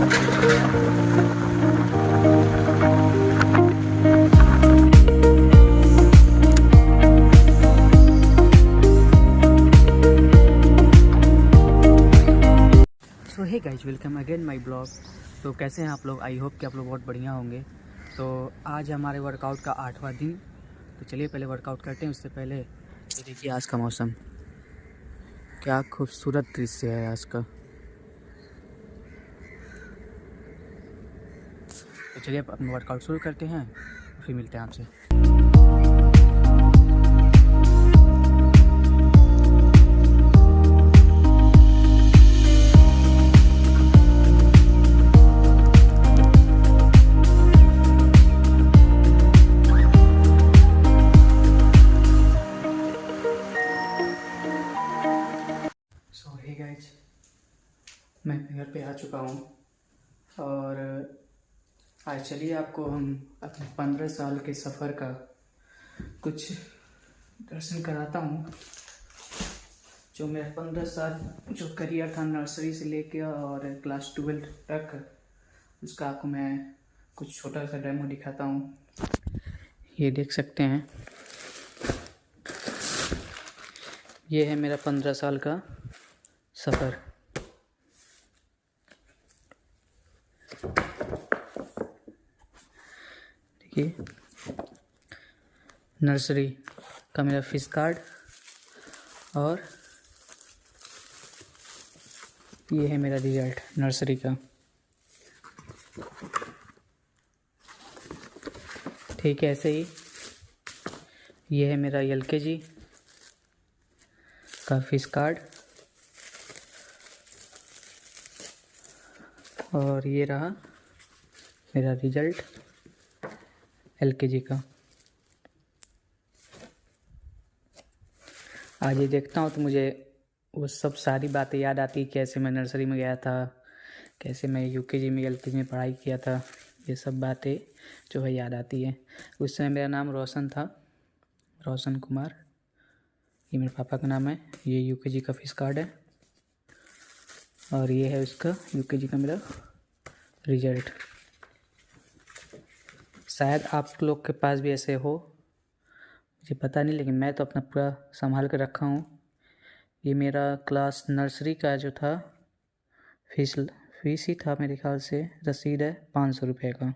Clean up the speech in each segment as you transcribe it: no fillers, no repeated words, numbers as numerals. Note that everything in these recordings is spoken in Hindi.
So hey guys, welcome again my blog. तो कैसे हैं आप लोग? आई होप कि आप लोग बहुत बढ़िया होंगे। तो आज हमारे वर्कआउट का 8वां दिन। तो चलिए पहले वर्कआउट करते हैं। उससे पहले ये देखिए आज का मौसम, क्या खूबसूरत दृश्य है आज का। तो चलिए अपना वर्कआउट शुरू करते हैं, फिर मिलते हैं आपसे। सो हे गाइज, मैं घर पे आ चुका हूँ और आज चलिए आपको हम अपने 15 साल के सफ़र का कुछ दर्शन कराता हूँ। जो मेरा 15 साल जो करियर था नर्सरी से लेके और क्लास 12 तक, उसका आपको मैं कुछ छोटा सा डेमो दिखाता हूँ। ये देख सकते हैं, ये है मेरा 15 साल का सफ़र। देखिए, नर्सरी का मेरा फीस कार्ड और ये है मेरा रिजल्ट नर्सरी का। ठीक है, ऐसे ही ये है मेरा LKG का फीस कार्ड और ये रहा मेरा रिजल्ट LKG का। आज ये देखता हूँ तो मुझे वो सब सारी बातें याद आती, कैसे मैं नर्सरी में गया था, कैसे मैं UKG में LKG में पढ़ाई किया था। ये सब बातें जो है याद आती है। उस समय मेरा नाम रोशन था, रोशन कुमार। ये मेरे पापा का नाम है। ये UKG का फीस कार्ड है और ये है उसका UKG का मेरा रिजल्ट। शायद आप लोग के पास भी ऐसे हो, मुझे पता नहीं, लेकिन मैं तो अपना पूरा संभाल कर रखा हूँ। ये मेरा क्लास नर्सरी का जो था फीस ही था मेरे ख्याल से। रसीद है 500 रुपये का,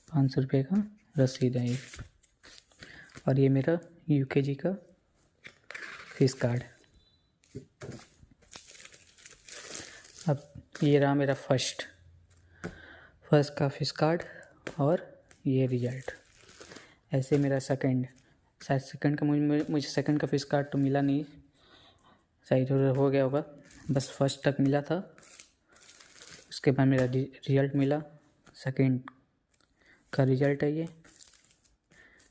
500 रुपये का रसीद है ये। और ये मेरा UKG का फीस कार्ड। अब ये रहा मेरा फर्स्ट का फीस कार्ड और ये रिजल्ट। ऐसे मेरा सेकंड, शायद सेकंड का मुझे सेकंड का फीस कार्ड तो मिला नहीं, शायद हो गया होगा। बस फर्स्ट तक मिला था, उसके बाद मेरा रिजल्ट मिला। सेकंड का रिजल्ट है ये,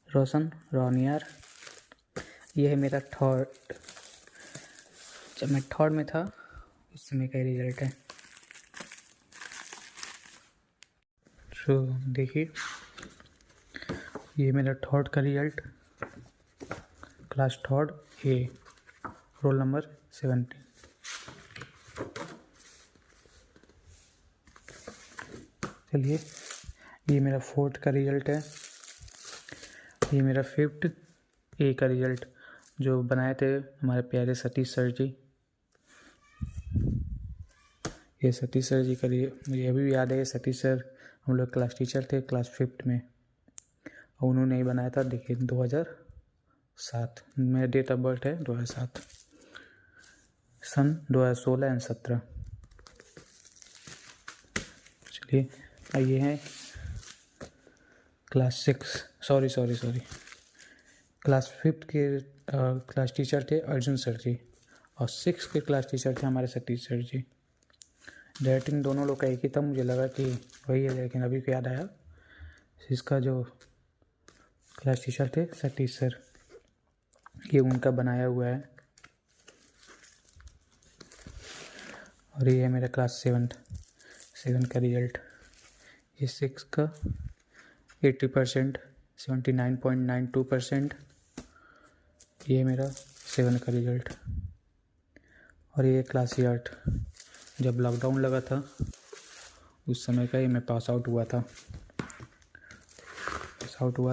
रोशन रोनियार। ये है मेरा थर्ड, जब मैं थर्ड में था उस समय का रिजल्ट है। तो देखिए, ये मेरा थर्ड का result, class third A, roll number 17। चलिए, ये मेरा फोर्थ का रिजल्ट है। ये मेरा 5th A का रिजल्ट जो बनाए थे हमारे प्यारे सतीश सर जी। ये सतीश सर जी का मुझे अभी भी याद है। सतीश सर हम लोग क्लास टीचर थे क्लास 5th में, और उन्होंने ही बनाया था। देखिए 2007 मेरा डेट ऑफ बर्थ है, 2007 सन 2016 एंड 17। चलिए, ये है क्लास 6 सॉरी क्लास 5th के क्लास टीचर थे अर्जुन सर जी, और 6 के क्लास टीचर थे हमारे सतीश सर जी। डायरेक्टिंग दोनों लोग का एक ही था, मुझे लगा कि वही है, लेकिन अभी को याद आया इसका जो क्लास टीचर थे सतीश सर, ये उनका बनाया हुआ है। और ये है मेरा क्लास 7 का रिजल्ट। ये 6 का 80%, 79.92%। ये मेरा 7 का रिजल्ट। और ये क्लास 8 जब लॉकडाउन लगा था उस समय का ही मैं पास आउट हुआ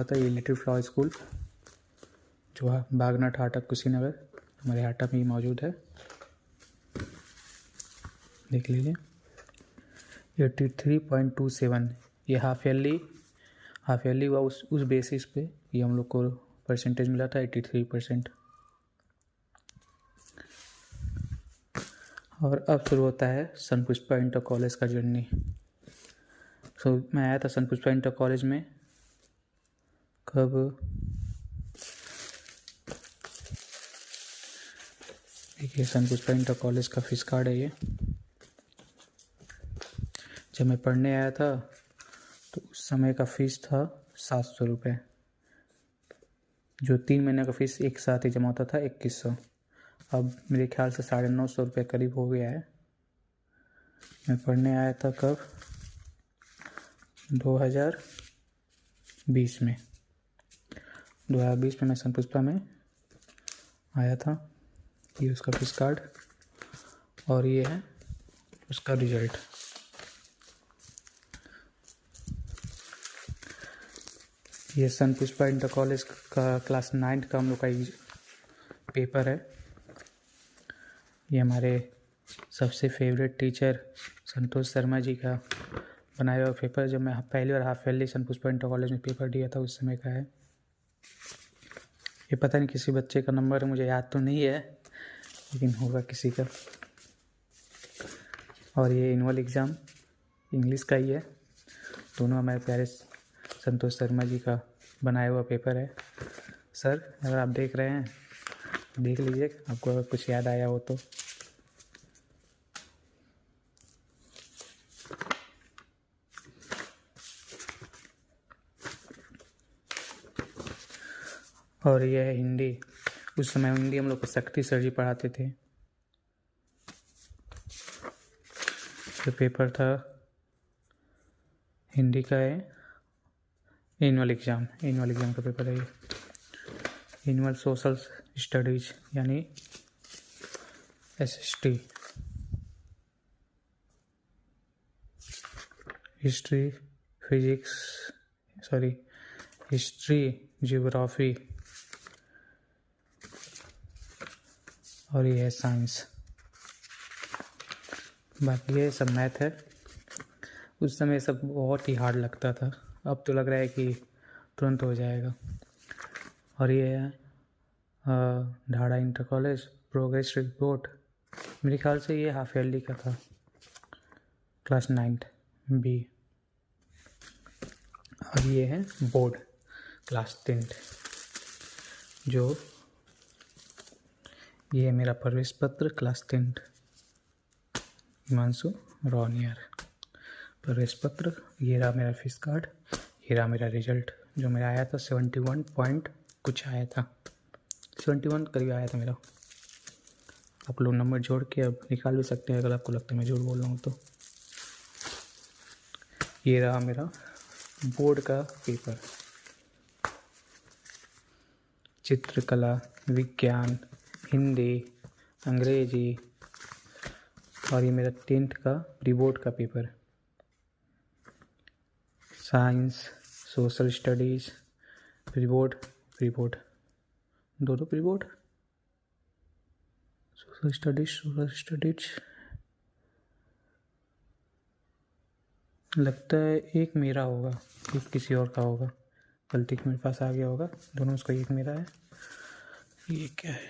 था ये लिटिल फ्लावर स्कूल जो है बागनाट हाटा कुशीनगर हमारे हाटा में ही मौजूद है। देख लीजिए 83.27 ये हाफ ईयरली हुआ। उस बेसिस पे ये हम लोग को परसेंटेज मिला था 83%। और अब शुरू होता है सन पुष्पा इंटर कॉलेज का जर्नी। मैं आया था सन पुष्पा इंटर कॉलेज में कब, देखिए सन पुष्पा इंटर कॉलेज का फीस कार्ड है ये। जब मैं पढ़ने आया था तो उस समय का फ़ीस था 700 रुपये, जो 3 महीने का फ़ीस एक साथ ही जमा होता था 2100। अब मेरे ख्याल से 950 रुपये करीब हो गया है। मैं पढ़ने आया था कब, 2020 में मैं सन पुष्पा में आया था। ये उसका फीस कार्ड और ये है उसका रिजल्ट। ये सन पुष्पा इंटर कॉलेज का क्लास 9 का हम लोग का पेपर है। ये हमारे सबसे फेवरेट टीचर संतोष शर्मा जी का बनाया हुआ पेपर। जब मैं पहली बार हाफ ईयरली सन पुष्पा इंटर कॉलेज में पेपर दिया था उस समय का है। ये पता नहीं किसी बच्चे का नंबर है, मुझे याद तो नहीं है लेकिन होगा किसी का। और ये एनुअल एग्ज़ाम इंग्लिश का ही है। दोनों हमारे प्यारे संतोष शर्मा जी का बनाया हुआ पेपर है। सर अगर आप देख रहे हैं देख लीजिए, आपको अगर कुछ याद आया हो तो। और ये है हिंदी। उस समय हिंदी हम लोग को शक्ति सर जी पढ़ाते थे। जो पेपर था हिंदी का है, एनुअल एग्ज़ाम का पेपर है ये। एनुअल सोशल स्टडीज़ यानी SST। हिस्ट्री ज्योग्राफी और ये है साइंस। बाकी ये सब मैथ है। उस समय सब बहुत ही हार्ड लगता था, अब तो लग रहा है कि तुरंत हो जाएगा। और ये है ढाड़ा इंटर कॉलेज प्रोग्रेस रिपोर्ट। मेरे ख्याल से ये हाफ ईयरली का था, क्लास 9 B। और ये है बोर्ड क्लास 10, जो ये है मेरा प्रवेश पत्र क्लास 10 हिमांशु रॉनियर प्रवेश पत्र। ये रहा मेरा फीस कार्ड, ये रहा मेरा रिजल्ट जो मेरा आया था 71 पॉइंट कुछ आया था, 71 करीब आया था मेरा। आप लोग नंबर जोड़ के अब निकाल भी सकते हैं अगर आपको लगता है मैं झूठ बोल रहा हूँ तो। ये रहा मेरा बोर्ड का पेपर। चित्रकला, विज्ञान, हिंदी, अंग्रेजी और ये मेरा 10th का प्री बोर्ड का paper. Science, social studies, pre board दो प्री बोर्ड, सोशल स्टडीज लगता है एक मेरा होगा, एक किसी और का होगा, गलती मेरे पास आ गया होगा। दोनों उसका एक मेरा है। ये क्या है,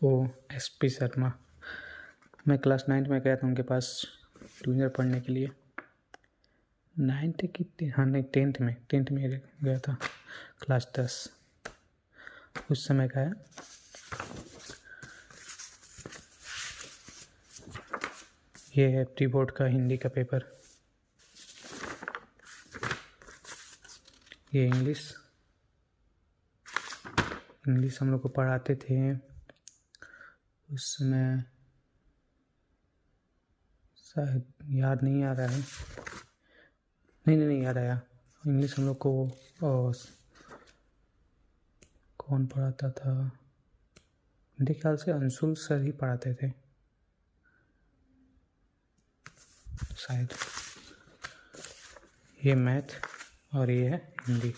ओ SP शर्मा। मैं क्लास 9 में गया था उनके पास ट्यूशन पढ़ने के लिए। 9th की 10th में गया था, क्लास 10 उस समय का है। ये है प्री बोर्ड का हिंदी का पेपर। ये इंग्लिश हम लोग को पढ़ाते थे उस समय, शायद याद नहीं आ रहा है। नहीं याद आया। इंग्लिश हम लोग को कौन पढ़ाता था, मेरे ख्याल से अंशुल सर ही पढ़ाते थे। शायद। ये मैथ और ये है हिंदी।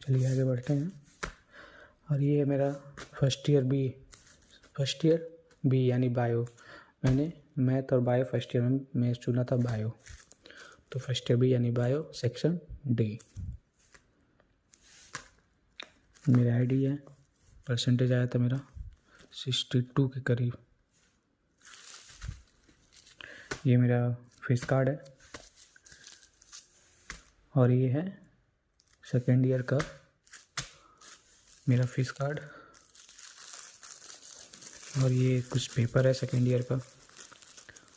चलिए आगे बढ़ते हैं। और ये है मेरा फर्स्ट ईयर बी यानी बायो। मैंने मैथ और बायो फर्स्ट ईयर में मैं चुना था बायो, तो फर्स्ट ईयर बी यानी बायो सेक्शन डी। मेरा आईडी है, परसेंटेज आया था मेरा 62 के करीब। ये मेरा फीस कार्ड है और ये है सेकेंड ईयर का मेरा फीस कार्ड। और ये कुछ पेपर है सेकेंड ईयर का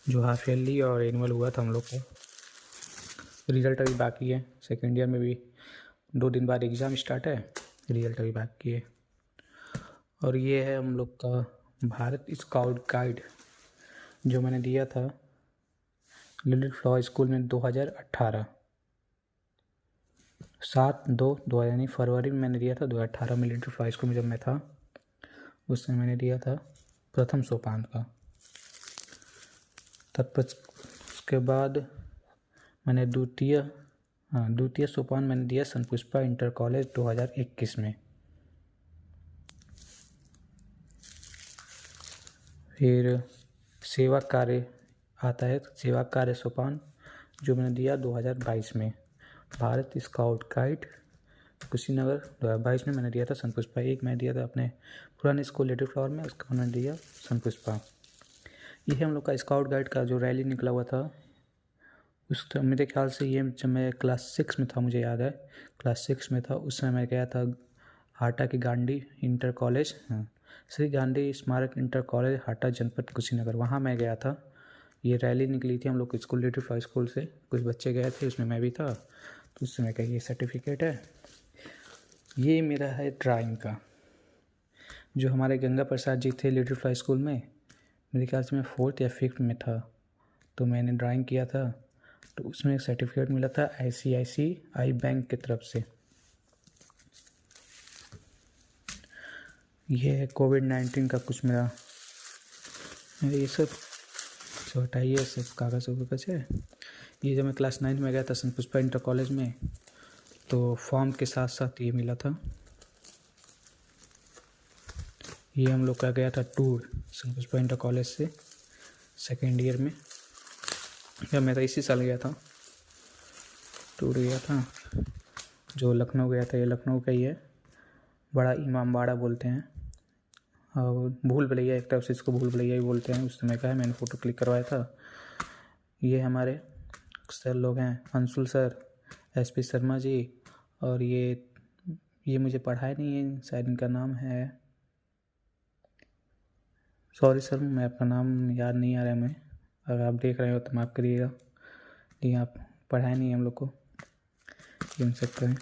जो हाफ ईयरली और एनुअल हुआ था हम लोग को। रिज़ल्ट अभी बाकी है। सेकेंड ईयर में भी 2 दिन बाद एग्ज़ाम स्टार्ट है, रिज़ल्ट अभी बाकी है। और ये है हम लोग का भारत स्काउट गाइड जो मैंने दिया था लिटिल फ्लावर स्कूल में 2018 7/2/2000 यानी फरवरी में मैंने दिया था। 2018 में लिटिल फ्लावर स्कूल में जब मैं था उस समय मैंने दिया था प्रथम सोपान का। तब उसके बाद मैंने द्वितीय सोपान मैंने दिया सन पुष्पा इंटर कॉलेज 2021 में। फिर सेवा कार्य आता है, सेवा कार्य सोपान जो मैंने दिया 2022 में। भारत स्काउट गाइड कुशीनगर 2022 में मैंने दिया था सन पुष्पा। एक मैं दिया था अपने पुराने स्कूल लिटिल फ्लावर में, उसका मैंने दिया सन पुष्पा। ये है हम लोग का स्काउट गाइड का जो रैली निकला हुआ था उस मेरे ख्याल से ये जब मैं क्लास 6 में था, मुझे याद है क्लास 6 में था उस समय मैं गया था हाटा के गांधी इंटर कॉलेज, श्री गांधी स्मारक इंटर कॉलेज हाटा जनपद कुशीनगर, वहाँ मैं गया था। ये रैली निकली थी हम लोग स्कूल लिटिल फ्लावर स्कूल से, कुछ बच्चे गए थे उसमें मैं भी था, तो उस समय का ये सर्टिफिकेट है। ये मेरा है ड्राइंग का जो हमारे गंगा प्रसाद जी थे लिटिल फ्लावर स्कूल में, मेरे ख्याल से मैं 4th या 5th में था, तो मैंने ड्राइंग किया था, तो उसमें एक सर्टिफिकेट मिला था ICICI बैंक की तरफ से। ये है कोविड-19 का कुछ मेरा, ये सब हटाइए, सब कागज़ वगैरह है। ये जब मैं क्लास 9 में गया था सन पुष्पा इंटर कॉलेज में, तो फॉर्म के साथ साथ ये मिला था। ये हम लोग का गया था टूर सन पुष्पा इंटर कॉलेज से सेकेंड ईयर में, या मैं तो इसी साल गया था, टूर गया था जो लखनऊ गया था। ये लखनऊ का ही है, बड़ा इमामबाड़ा बोलते हैं, और भूल भुलैया एक तरफ से इसको भूल भुलैया ही बोलते हैं, उस समय का है, मैंने फ़ोटो क्लिक करवाया था। ये हमारे सर लोग हैं, अंशुल सर, SP शर्मा जी, और ये मुझे पढ़ाया नहीं है, शायद इनका नाम है, सॉरी सर मैं आपका नाम याद नहीं आ रहा है मैं, अगर आप देख रहे हो तो माफ़ करिएगा, लेकिन आप पढ़ाए नहीं हम लोग को, ये उन सकते हैं।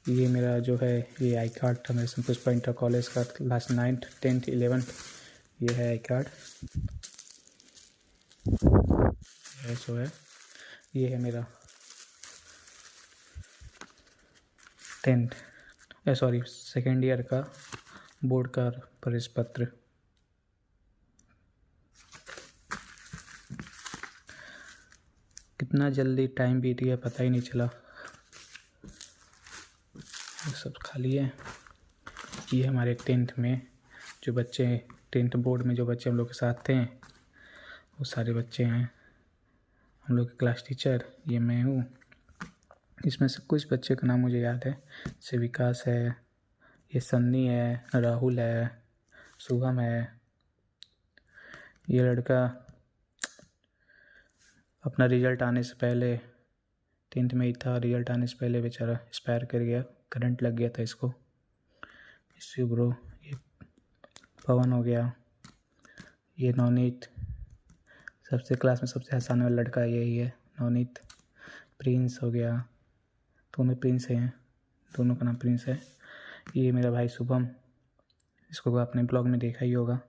ये मेरा जो है ये आई कार्ड था मेरे सन पुष्पा इंटर कॉलेज का, क्लास 9th 10th 11th, ये है आई कार्ड, सो है। ये है मेरा 2nd ईयर का बोर्ड का प्रवेश पत्र। कितना जल्दी टाइम बीत गया पता ही नहीं चला, ये सब खाली है। ये हमारे 10th में जो बच्चे 10th बोर्ड में जो बच्चे हम लोग के साथ थे वो सारे बच्चे हैं, हम लोग के क्लास टीचर, ये मैं हूँ। इसमें से कुछ बच्चे का नाम मुझे याद है, जैसे विकास है, ये सन्नी है, राहुल है, शुभम है। ये लड़का अपना रिज़ल्ट आने से पहले 10th में ही था, रिज़ल्ट आने से पहले बेचारा एक्सपायर कर गया, करंट लग गया था इसको। इससे ब्रो ये पवन हो गया, ये नवनीत, सबसे क्लास में सबसे हंसाने वाला लड़का यही है नवनीत। प्रिंस हो गया, दोनों प्रिंस हैं, दोनों का नाम प्रिंस है। ये मेरा भाई शुभम, इसको आपने ब्लॉग में देखा ही होगा।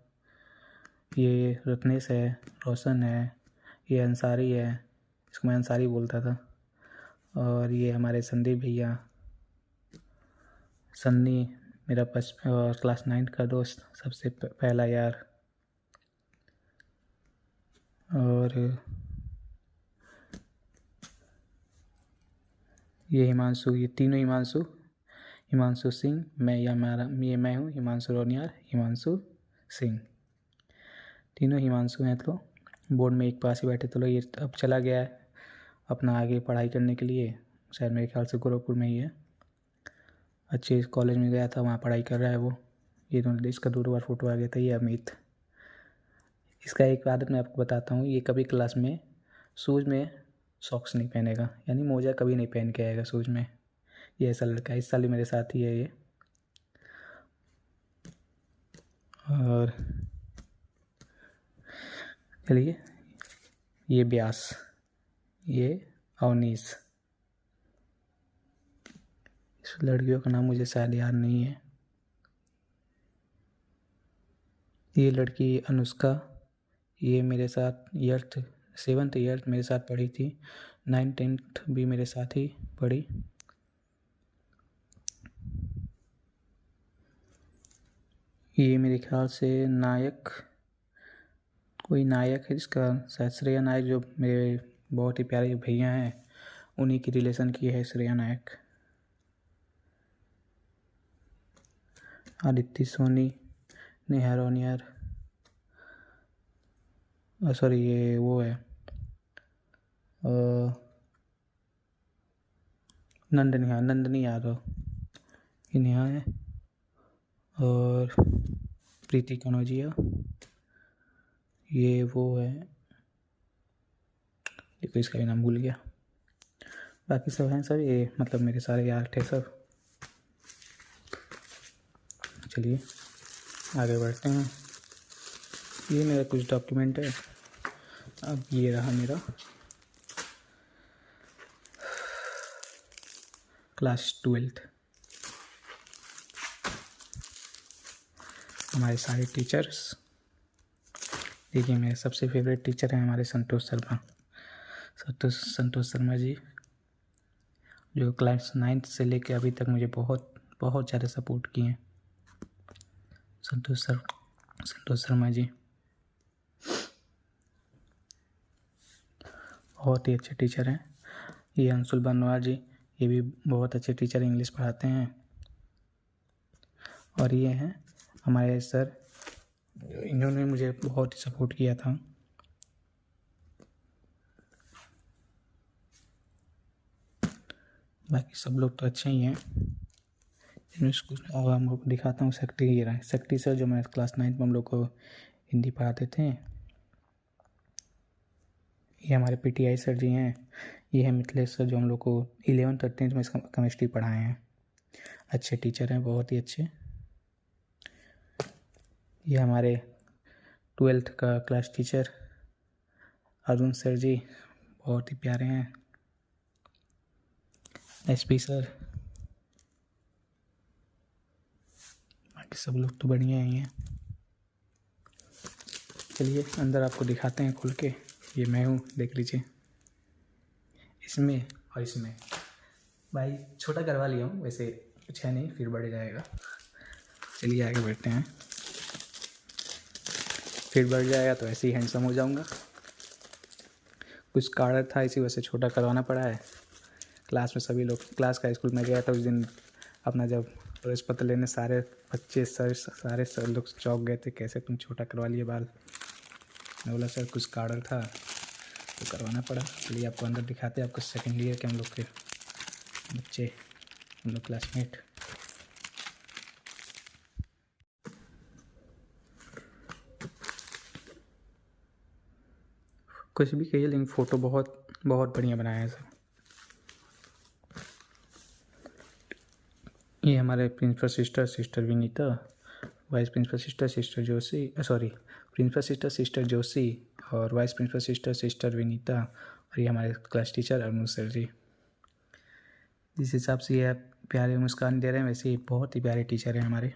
ये रत्नेश है, रोशन है, ये अंसारी है, इसको मैं अंसारी बोलता था। और ये हमारे संदीप भैया, सन्नी मेरा क्लास 9 का दोस्त, सबसे पहला यार। और ये हिमांशु, ये तीनों हिमांशु सिंह, मैं हूँ हिमांशु रोनियार, हिमांशु सिंह, तीनों हिमांशु हैं। तो बोर्ड में एक पास ही बैठे। तो ये अब चला गया है अपना आगे पढ़ाई करने के लिए, शायद मेरे ख्याल से गोरखपुर में ही है, अच्छे कॉलेज में गया था, वहाँ पढ़ाई कर रहा है वो। ये दोनों, इसका 2 बार फोटो आ गया था। ये अमित, इसका एक आदत मैं आपको बताता हूँ, ये कभी क्लास में शूज़ में सॉक्स नहीं पहनेगा, यानी मोजा कभी नहीं पहन के आएगा शूज़ में। ये ऐसा लड़का है, इस साल ही मेरे साथ ही है ये। और चलिए, ये व्यास, ये अवनीश। इस लड़कियों का नाम मुझे शायद याद नहीं है। ये लड़की अनुष्का, ये मेरे साथ 7th 8th मेरे साथ पढ़ी थी, 9th 10th भी मेरे साथ ही पढ़ी। ये मेरे ख्याल से कोई नायक है जिसका शायद श्रेया नायक, जो मेरे बहुत ही प्यारे भैया हैं, उन्हीं की रिलेशन की है श्रेया नायक। आदित्य सोनी, नेहा रोनियार, सॉरी ये वो है नंदनी यादव, ये नेहा है। और प्रीति कनौजिया, ये वो है, देखो इसका भी नाम भूल गया। बाकी सब हैं सर, ये मतलब मेरे सारे यार थे सब। चलिए आगे बढ़ते हैं। ये मेरा कुछ डॉक्यूमेंट है। अब ये रहा मेरा क्लास 12th। हमारे सारे टीचर्स, देखिए मेरे सबसे फेवरेट टीचर हैं हमारे संतोष शर्मा जी, जो क्लास 9th से लेकर अभी तक मुझे बहुत बहुत ज़्यादा सपोर्ट किए हैं। संतोष शर्मा जी बहुत ही अच्छे टीचर हैं। ये अंशुल बनवार जी, ये भी बहुत अच्छे टीचर, इंग्लिश पढ़ाते हैं। और ये हैं हमारे सर, इन्होंने मुझे बहुत ही सपोर्ट किया था। बाकी सब लोग तो अच्छे ही हैं। अब हम लोग दिखाता हूँ शक्ति सर, जो मैं क्लास 9th में हम लोग को हिंदी पढ़ाते थे। ये हमारे पीटीआई सर जी हैं। ये है मिथिलेश सर, जो हम लोग को 11th और 10th में केमिस्ट्री पढ़ाए हैं। अच्छे टीचर हैं, बहुत ही अच्छे। ये हमारे 12th का क्लास टीचर अरुण सर जी, बहुत ही प्यारे हैं। एसपी सर, बाकी सब लोग तो बढ़िया ही हैं। चलिए अंदर आपको दिखाते हैं खुल के। ये मैं हूँ, देख लीजिए। इसमें और इसमें भाई छोटा करवा लिया हूँ, वैसे कुछ है नहीं, फिर बढ़ जाएगा। चलिए आगे बढ़ते हैं। फिर बढ़ जाएगा तो ऐसे ही हैंडसम हो जाऊँगा। कुछ कारण था, इसी वजह से छोटा करवाना पड़ा है। क्लास में सभी लोग, क्लास का स्कूल में गया था उस दिन अपना, जब प्रवेश पत्र लेने सारे बच्चे सारे सर लोग चौंक गए थे, कैसे तुम छोटा करवा लिए बाल। मैं बोला सर कुछ कारण था तो करवाना पड़ा। चलिए आपको अंदर दिखाते हैं, आपको सेकेंड ईयर के हम लोग के बच्चे, हम लोग क्लासमेट। कुछ भी कहिए, लेकिन फ़ोटो बहुत बहुत बढ़िया बनाया है सर। ये हमारे principal sister Vinita, vice principal sister Joshi, principal sister Joshi और वाइस प्रिंसिपल सिस्टर विनीता। और ये हमारे class teacher Arun sir ji. जिस हिसाब से ये प्यारे मुस्कान दे रहे हैं, वैसे ही बहुत ही प्यारे टीचर हैं हमारे,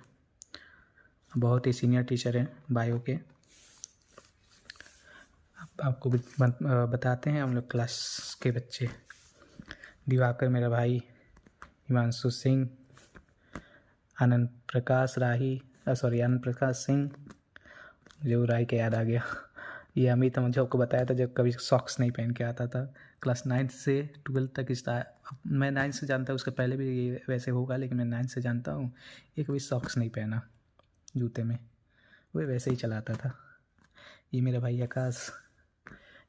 बहुत ही सीनियर टीचर हैं बायो के। आपको बताते हैं हम लोग क्लास के बच्चे। दिवाकर मेरा भाई, हिमांशु सिंह, आनंद प्रकाश सिंह, मुझे वो राही के याद आ गया। ये अमित मुझे आपको बताया था जब कभी सॉक्स नहीं पहन के आता था। क्लास 9 से 12 तक मैं 9 से जानता हूँ, उसके पहले भी ये वैसे होगा, लेकिन मैं 9 से जानता हूँ ये कभी सॉक्स नहीं पहना जूते में, वो वैसे ही चलाता था। ये मेरा भाई आकाश,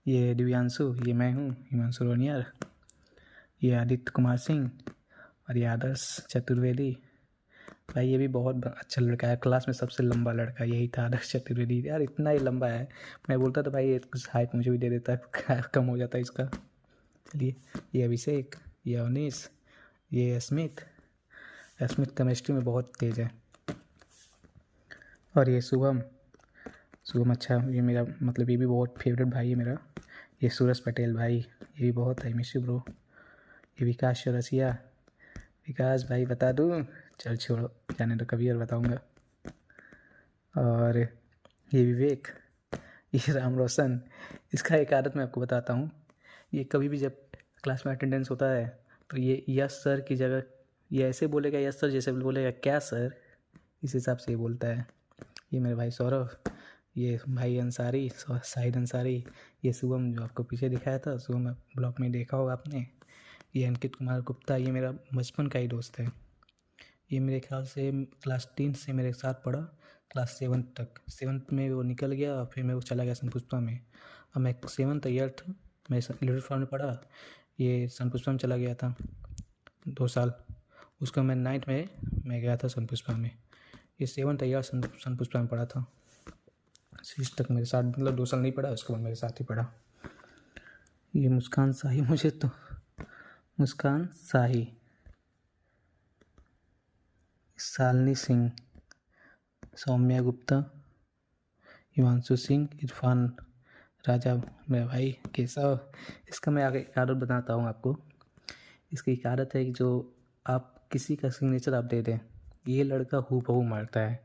ये दिव्यांशु, ये मैं हूँ हिमांशु रोनियर, ये आदित्य कुमार सिंह और ये आदर्श चतुर्वेदी। भाई ये भी बहुत अच्छा लड़का है, क्लास में सबसे लंबा लड़का यही था, आदर्श चतुर्वेदी। यार इतना ही लंबा है, मैं बोलता था भाई कुछ हाइट मुझे भी दे देता है, कम हो जाता है इसका। चलिए, ये अभिषेक, ये अवनीश, ये स्मिथ केमिस्ट्री में बहुत तेज है। और ये शुभम अच्छा, ये मेरा मतलब ये भी बहुत फेवरेट भाई है मेरा। ये सूरज पटेल भाई, ये भी बहुत है, मिस यू ब्रो। ये विकास चौरसिया, विकास भाई बता दूँ? चल छोड़ो, जाने तो कभी और बताऊँगा। और ये विवेक, ये राम रोशन। इसका एक आदत मैं आपको बताता हूँ, ये कभी भी जब क्लास में अटेंडेंस होता है तो ये यस सर की जगह ये ऐसे बोलेगा यस सर जैसे बोलेगा क्या सर, इस हिसाब से ये बोलता है। ये मेरे भाई सौरभ, ये भाई अंसारी, शाहिद अंसारी, ये शुभम जो आपको पीछे दिखाया था, शुभम ब्लॉग में देखा होगा आपने। ये अंकित कुमार गुप्ता, ये मेरा बचपन का ही दोस्त है। ये मेरे ख्याल से क्लास 3 से मेरे साथ पढ़ा क्लास 7 तक। 7th में वो निकल गया और फिर मैं वो चला गया सन पुष्पा में। अब मैं 7th 8th मैं लिटिल फ्लावर में पढ़ा, ये सन पुष्पा में चला गया था 2 साल। उसका मैं 9th में मैं गया था सन पुष्पा में। ये 7th 8th सन पुष्पा में पढ़ा था। 6 तक मेरे साथ, मतलब 2 साल नहीं पढ़ा, उसके बाद मेरे साथ ही पढ़ा। ये मुस्कान शाही, मुझे तो मुस्कान शाही, शालिनी सिंह, सौम्या गुप्ता, हिमांशु सिंह, इरफान राजा मेरा भाई केशव। इसका मैं आगे एक आदत बताता हूँ आपको। इसकी एक आदत है कि जो आप किसी का सिग्नेचर आप दे दें, ये लड़का हूबहू मारता है।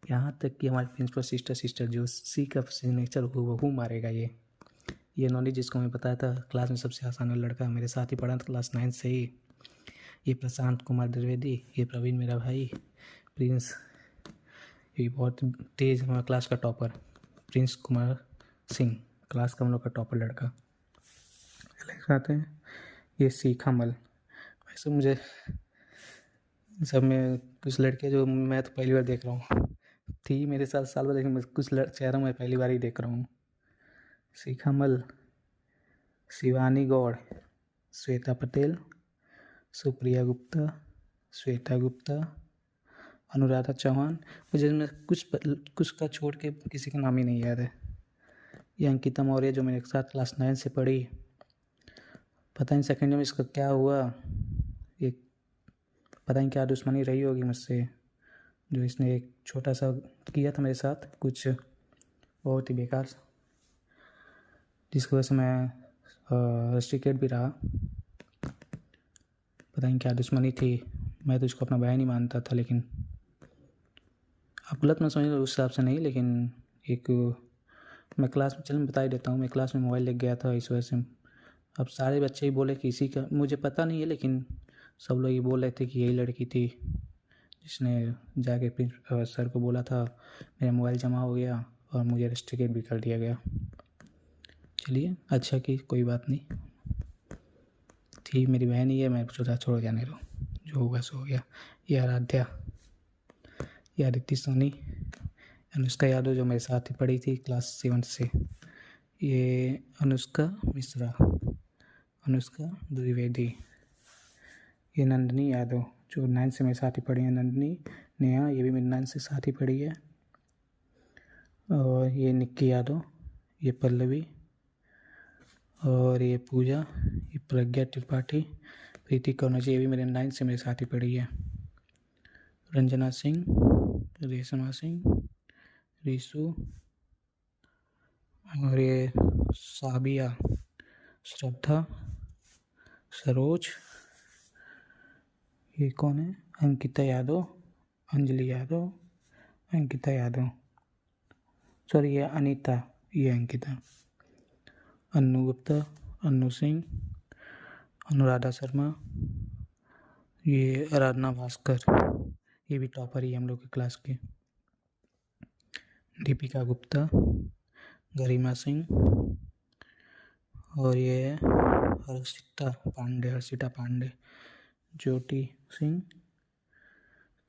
यहाँ तक कि हमारे प्रिंसिपल सिस्टर जो सी का सिग्नेचर हूबहू मारेगा। ये नॉलेज जिसको मैं बताया था, क्लास में सबसे आसान लड़का मेरे साथ ही पढ़ा था क्लास 9 से ही। ये प्रशांत कुमार द्विवेदी, ये प्रवीण मेरा भाई, प्रिंस, ये बहुत तेज हमारा क्लास का topper Prince Kumar Singh, class का हम लोग का टॉपर लड़का। आते हैं ये सीखा मल। वैसे मुझे सब में कुछ लड़के जो मैं तो पहली बार देख रहा हूँ, थी मेरे साथ साल भर, लेकिन कुछ चेहरा मैं पहली बार ही देख रहा हूँ। सीखा मल, शिवानी गौड़, श्वेता पटेल, सुप्रिया गुप्ता, श्वेता गुप्ता, अनुराधा चौहान। मुझे इनमें कुछ का छोड़ के किसी का नाम ही नहीं याद है। ये अंकिता मौर्य जो मेरे साथ क्लास 9 से पढ़ी, पता नहीं सेकेंड में इसका क्या हुआ, ये पता नहीं क्या दुश्मनी रही होगी मुझसे, जो इसने एक छोटा सा किया था मेरे साथ कुछ बहुत ही बेकार, जिसकी वजह से मैं रस्टिकेट भी रहा। पता नहीं क्या दुश्मनी थी, मैं तो इसको अपना भाई नहीं मानता था, लेकिन आप गलत मत समझिए, उस हिसाब से नहीं, लेकिन एक मैं क्लास में, चलो मैं बता ही देता हूँ, मैं क्लास में मोबाइल लेके गया था, इस वजह से अब सारे बच्चे ही बोले कि इसी का, मुझे पता नहीं है, लेकिन सब लोग ये बोल रहे थे कि यही लड़की थी जिसने जाके सर को बोला था, मेरा मोबाइल जमा हो गया और मुझे रस्टिकेट भी कर दिया गया। चलिए अच्छा कि कोई बात नहीं थी, मेरी बहन ही है, मैं सोचा छोड़ो जाने दो, जो होगा सो हो गया। ये आराध्या, ये आदित्य सोनी, अनुष्का यादव जो मेरे साथ ही पढ़ी थी क्लास 7 से, ये अनुष्का मिश्रा, अनुष्का द्विवेदी, ये नंदिनी यादव जो 9 से मेरे साथ ही पढ़ी है, नंदिनी नेहा, ये भी मेरे 9 से साथ ही पढ़ी है। और ये निक्की यादव, ये पल्लवी, और ये पूजा, ये प्रज्ञा त्रिपाठी, प्रीति कौनजी, ये भी मेरे 9 से मेरे साथ ही पढ़ी है। रंजना सिंह, रेशमा सिंह, रिशु, और ये साबिया, श्रद्धा, सरोज, ये कौन है, अंकिता यादव, अंजलि यादव, अंकिता यादव, सॉरी ये अनीता, ये अंकिता, अन्नू गुप्ता, अन्नू सिंह, अनुराधा शर्मा, ये आराधना भास्कर, ये भी टॉपर ही हम लोग की क्लास की, दीपिका गुप्ता, गरिमा सिंह, और ये है हर्षिता पांडे, ज्योति सिंह,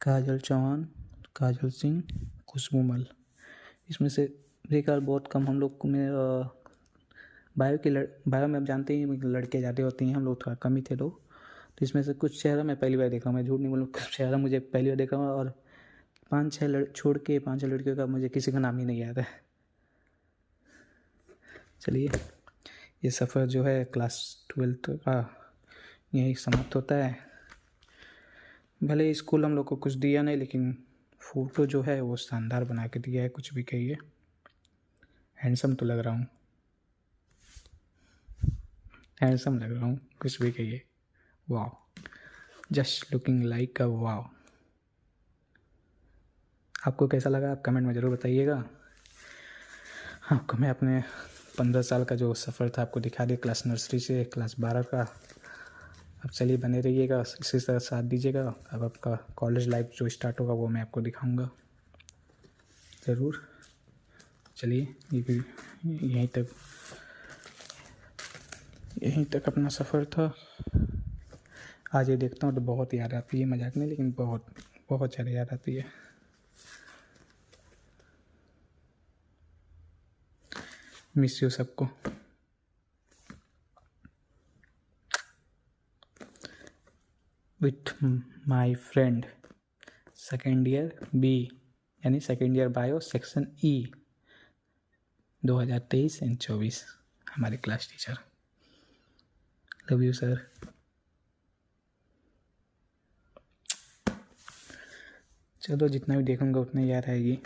काजल चौहान, काजल सिंह, खुशबू मल। इसमें से बेकार बहुत कम हम लोग में बायो में आप जानते ही लड़के ज़्यादा होती हैं, हम लोग थोड़ा कम ही थे लोग। तो इसमें से कुछ चेहरा मैं पहली बार देख रहा हूँ, मैं झूठ नहीं बोलूँ, कुछ चेहरा मुझे पहली बार देख रहा हूँ, और 5-6 छोड़ के 5-6 लड़कियों का मुझे किसी का नाम ही नहीं याद है। चलिए, ये सफ़र जो है क्लास 12 का यही समाप्त होता है। भले स्कूल हम लोग को कुछ दिया नहीं, लेकिन फ़ोटो जो है वो शानदार बना के दिया है, कुछ भी कहिए। हैंडसम तो लग रहा हूँ, हैंडसम लग रहा हूँ, कुछ भी कहिए। वाह, जस्ट लुकिंग लाइक अ वाह। आपको कैसा लगा आप कमेंट में ज़रूर बताइएगा। आपको मैं अपने 15 साल का जो सफ़र था आपको दिखा दिया, क्लास नर्सरी से क्लास 12 का। अब चलिए बने रहिएगा, इसी तरह साथ दीजिएगा। अब आपका कॉलेज लाइफ जो स्टार्ट होगा वो मैं आपको दिखाऊंगा ज़रूर। चलिए, ये यहीं तक अपना सफ़र था। आज ये देखता हूँ तो बहुत याद आती है, मजाक नहीं, लेकिन बहुत बहुत ज़्यादा याद आती है। मिस यू सबको। With my friend second year B, यानी second year bio section E, 2023 and 24, हमारे class teacher. Love you sir. चलो, जितना भी देखूंगा उतना याद आएगी।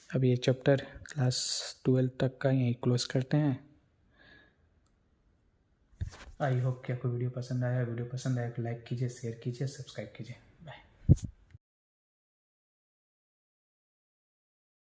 अब ये चैप्टर क्लास 12 तक का यहीं क्लोज करते हैं। आई होप कि आपको वीडियो पसंद आया। वीडियो पसंद आया तो लाइक कीजिए, शेयर कीजिए, सब्सक्राइब कीजिए।